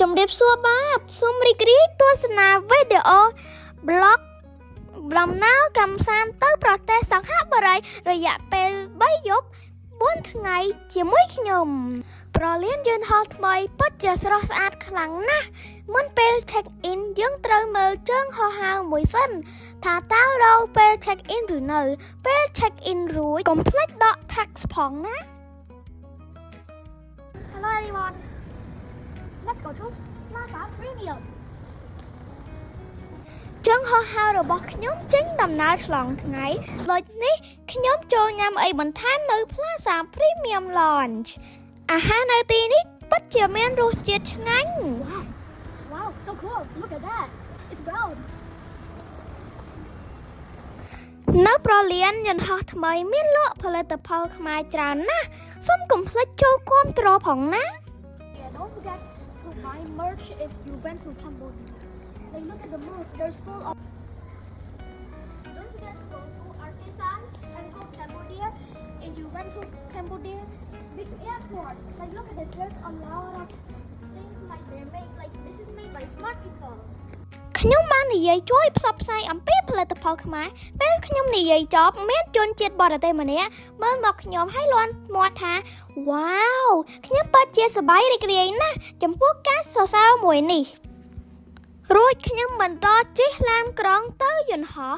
Trong điệp xua bát, xung rì krí tua sna video blog Blom nào cầm san tới protest sáng hát bà rây rồi dạ bê bấy giúp 4 ថ្ងៃជាមួយខ្ញុំប្រលានយន្តហោះថ្មីពិតជាស្រស់ស្អាតខ្លាំងណាស់មុនពេល check in យើងត្រូវមើលជើងហោះហើរមួយសិនថាតើដល់ពេល check in ឬនៅពេល check in រួចកុំភ្លេចដក tax ផងណា Hello everyone Let's go to Plaza Premium ជើងហោះហើររបស់ខ្ញុំចេញដំណើរឆ្លងថ្ងៃដូចនេះខ្ញុំចូលញ៉ាំអីបន្ថែមនៅ Plaza Premium Lounge អាហារនៅទីនេះពិតជាមានរសជាតិឆ្ងាញ់ Wow, so cool. Look at that. It's brown. នៅប្រលានយន្តហោះថ្មីមានលក់ផលិតផលខ្មែរច្រើនណាស់សូមកុំភ្លេចចូលគាំទ្រផងណា Yeah, don't forget to buy merch if you went to Cambodia. Like look at the merch. There's full of. Don't forget to go to Artisans and go Cambodia. If you went to Cambodia, big airport. Like look at this. There's a lot of things like they're made. Like this is made by smart people. ខ្ញុំបាននិយាយជួយផ្សព្វផ្សាយអំពីផលិតផលខ្មែរពេលខ្ញុំនិយាយចប់មានជនជាតិបរទេសម្នាក់មើលមកខ្ញុំហើយលាន់មាត់ថា Wow ខ្ញុំពិតជាសប្បាយរីករាយណាស់ចំពោះការសរសើរមួយនេះរួចខ្ញុំបន្តជិះឡានក្រុងទៅយន្តហោះ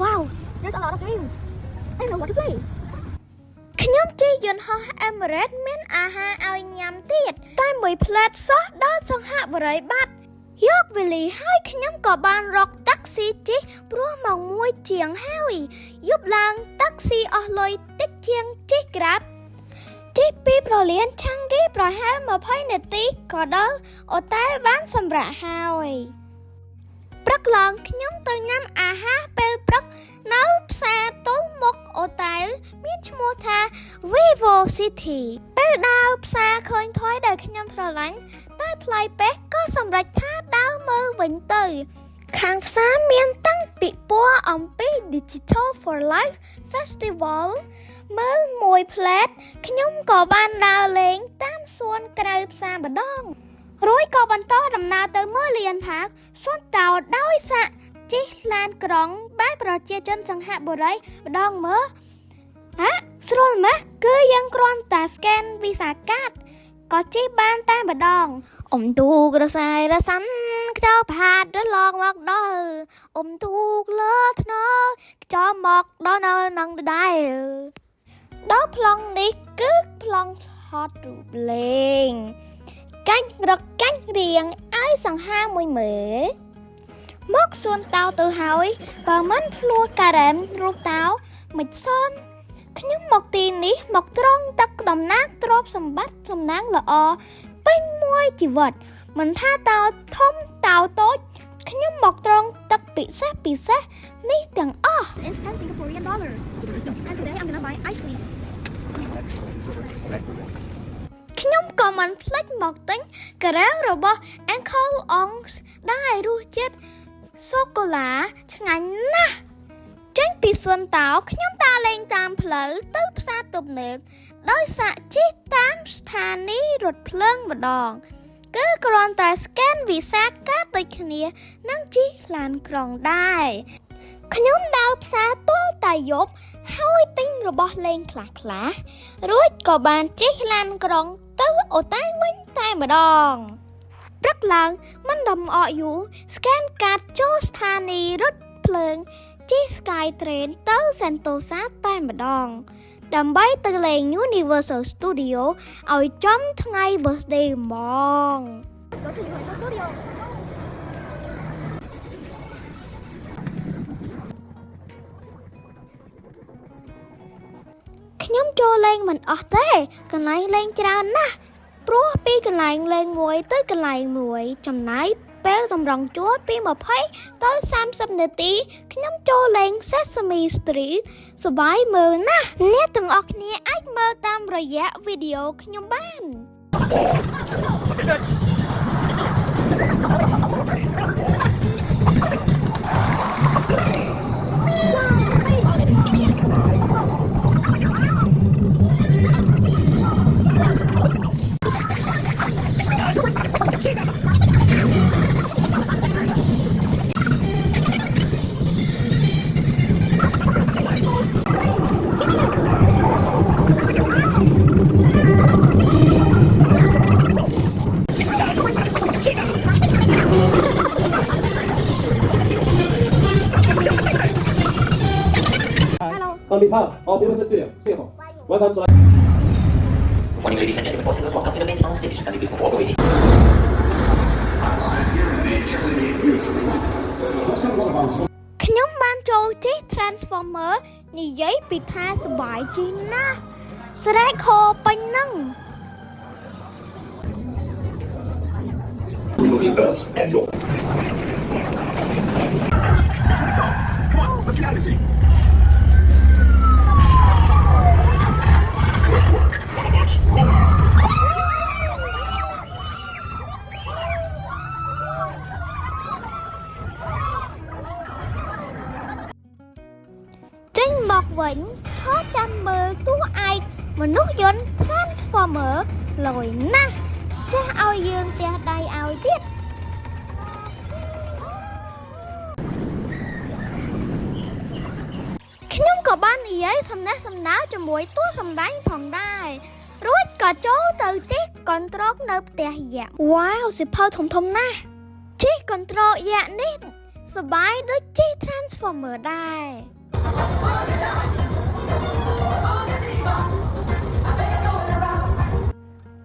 Wow, there's a lot of games. I don't know what to play. ខ្ញុំជិះយន្តហោះ Emirates មានអាហារឲ្យញ៉ាំទៀតតែមួយផ្លែតសោះដល់សង្ហបុរីបាត់យកវេលាហើយខ្ញុំក៏បានរកតាក់ស៊ីជិះព្រោះម៉ោង1ជាងហើយយប់ឡើងតាក់ស៊ីអស់លុយតិចជាងជិះ Grab ជិះពីប្រលានឆាំងគីប្រហែល20នាទីក៏ដល់អូតែលបានសម្រាប់ហើយព្រឹកឡើងខ្ញុំទៅញ៉ាំអាហារពេលព្រឹកនៅផ្សារទល់មុខអូតែលមានឈ្មោះថា Vivo City ពេលដើរផ្សារឃើញថយដែលខ្ញុំស្រឡាញ់តែថ្លៃពេកក៏សម្រេចថាដើរមើលវិញទៅខាងផ្សារមានតាំងពិព័រណ៍អំពី Digital for Life Festival មើលមួយផ្លែតខ្ញុំក៏បានដើរលេងតាមសួនក្រៅផ្សារម្ដងរួចក៏បន្តដំណើរទៅមើលលានផាកសួនតោដោយសាក់ជិះឡានក្រុងបែបប្រជាជនសង្ហបុរីម្ដងមើលស្រួលម៉េះគឺយើងគ្រាន់តែ scan Visa card ក៏ជិះបានតែម្ដងអ៊ំទូករស័យរសាន់ខ្ចោផាតរលកមកដល់អ៊ំទូកលើថ្នល់ខ្ចោមកដល់នៅនឹងដដែលដល់ប្លង់នេះគឺប្លង់ថតរូបលេងកាច់រកកាច់រៀងឲ្យសង្ហាមួយមើលមកសួនតោទៅហើយបើមិនភ្លោះការ៉ែមរូបតោមិនសមខ្ញុំមកទីនេះមកត្រង់ទឹកដំណាងទ្រព្យសម្បត្តិសំណាងល្អពេញមួយជីវិតមិនថាតោធំតោតូចខ្ញុំមកត្រង់ទឹកពិសេសនេះទាំងអស់ It's 10 Singaporean dollars. And today I'm gonna buy ice cream. ខ្ញុំក៏មិនភ្លេចមកទិញការ៉ាមរបស់ Uncle Ong's ដែលរសជាតិសូកូឡាឆ្ងាញ់ណាស់ចេញពីសួនតោខ្ញុំដើរលេងតាមផ្លូវទៅផ្សារទំនើបដោយសាក់ជិះតាមស្ថានីយ៍រថភ្លើងម្ដងគឺគ្រាន់តែ scan Visa card ដូចគ្នានឹងជិះឡានក្រុងដែរខ្ញុំដើរផ្សារទាល់តែយប់ហើយទិញរបស់លេងខ្លះរួចក៏បានជិះឡានក្រុងទៅអូតែលវិញតែម្ដងព្រឹកឡើងមិនដំអកយូរ scan card ចូលស្ថានីយ៍រថភ្លើងជិះ Sky Train ទៅ Sentosa តែម្ដងដើម្បីទៅលេង Universal Studio ឲ្យចំថ្ងៃ birthday ហ្មង Let's go to Universal Studio. ខ្ញុំចូលលេងមិនអស់ទេកន្លែងលេងច្រើនណាស់ព្រោះពីកន្លែងលេងមួយទៅកន្លែងមួយចំណាយពេលសម្រង់ជួរពី20ទៅ30នាទីខ្ញុំចូលលេង Sesame Street សប្បាយមើលណាស់អ្នកទាំងអស់គ្នាអាចមើលតាមរយៈវីដេអូខ្ញុំបាន Wow, This is Stefan. Welcome to Morning, ladies and gentlemen. Passengers, welcome to the main sound station. Kindly please cooperate. ខ្ញុំបានចូលជិះ Transformer និយាយពីថាសប្បាយជាងណាស់ស្រែកខពេញនឹង Removing belts and your. Come on, let's get out of this city. Good work. Autobots, roll. ចេញមកវិញថតចាំមើលតួឯកមនុស្សយន្ត Transformer លយណាស់ចាស់ឲ្យយើងទះដៃឲ្យទៀតខ្ញុំក៏បាននិយាយសំណេះសំណាលជាមួយតួសម្ដែងផងដែររួចក៏ចូលទៅជិះកន្ត្រកនៅផ្ទះយក្សវ៉ាវសិភៅធំៗណាស់ជិះកន្ត្រកយក្សនេះសប្បាយដូចជិះ Transformer ដែរ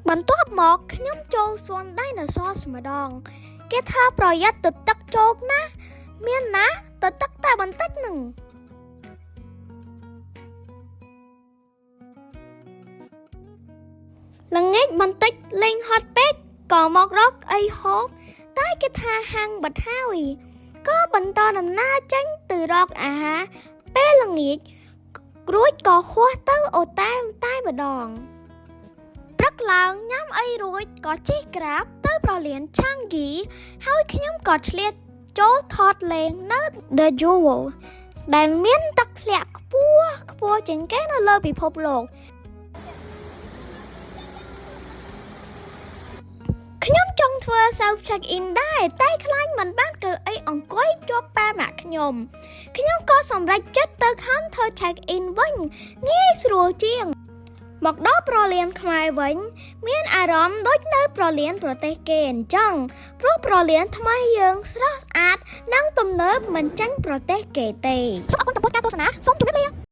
បន្ទាប់មកខ្ញុំចូលសួនដៃនៅសស្ម្ដងគេថាប្រយ័ត្នទឹកទឹកជោកណាស់មានណាទឹកទឹកតែបន្តិចនឹងល្ងាចបន្តិចលេងហត់ពេកក៏មករកអីហូបតែគេថាហាំងបាត់ហើយក៏បន្តដំណើរចេញទៅរកអាហារពេលល្ងាចរួចក៏ហួសទៅអូតែម្ដងព្រឹកឡើងញ៉ាំអីរួចក៏ជិះក្រាបទៅប្រលានឆាំងហ្គីហើយខ្ញុំក៏ឆ្លៀតចូលថតលេងនៅ The Jewel ដែលមានទឹកធ្លាក់ខ្ពស់ជាងគេនៅលើពិភពលោកខ្ញុំចង់ធ្វើ self check in ដែរតែខ្លាចមិនបានកៅអីអង្គុយជាប់ប៉ាម៉ាក់ខ្ញុំក៏សម្រេចចិត្តទៅ counter check in វិញងាយស្រួលជាងមកដល់ប្រលានខ្មែរវិញមានអារម្មណ៍ដូចនៅប្រលានប្រទេសគេអញ្ចឹងព្រោះប្រលានថ្មីយើងស្រស់ស្អាតនិងទំនើបមិនចាញ់ប្រទេសគេទេសូមអរគុណចំពោះការទស្សនាសូមជម្រាបលា